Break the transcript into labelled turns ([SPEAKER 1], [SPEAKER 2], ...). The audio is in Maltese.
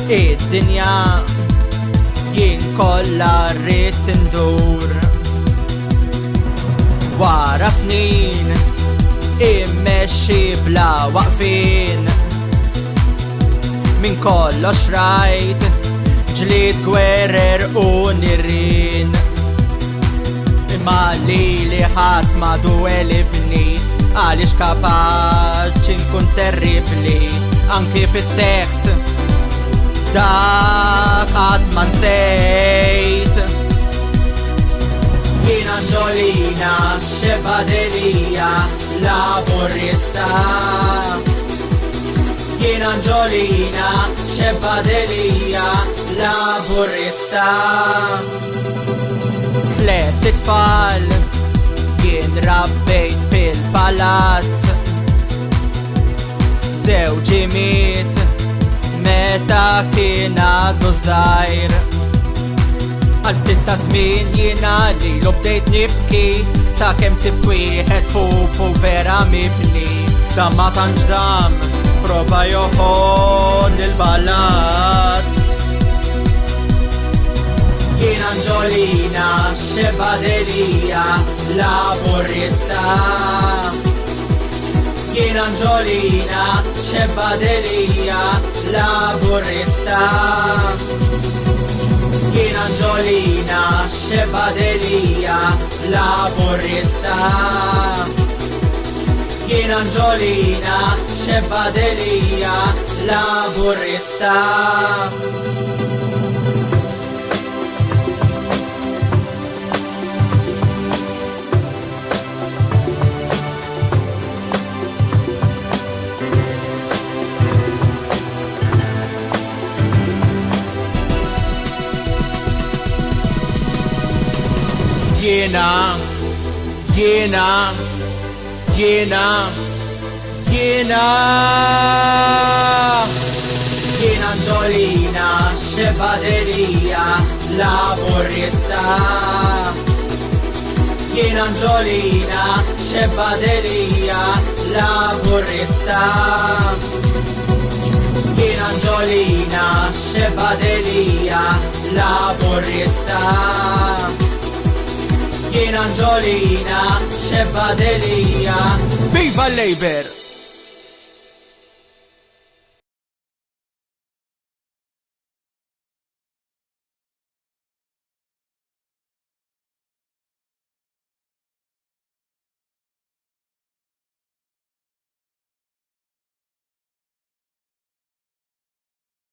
[SPEAKER 1] Id-dinja jien kollha rrid indur. Wara snin immexxi bla waqfien, min kollox rajt ġlied gwerer u nirien. Imma li ħadd m'għadu elibni, għaliex kapaċi nkun terribli anki fis-seks, dak qatt ma nsejt. Jien Anġolina xebadelija laburista, jien Anġolina xebadelija laburista. Tlet tfal jien rabbejt fil-palazz, żewġi miet meta kien għadu żgħir. Għal-ftit ta' żmien jiena lilu bdejt nibki, sakemm sibt wieħed pupu vera mibni. Dan ma tantx dam prova joħon il-palazz. Jien Anġolina xebadelija laburista, jien Anġolina xebadelija laburista, jien Anġolina xebadelija laburista, jien Anġolina xebadelija laburista. Jien Anġolina xebadelija laburista, jien Anġolina xebadelija laburista, jien Anġolina xebadelija laburista, jien Anġolina xebadelija. Viva l-Labor!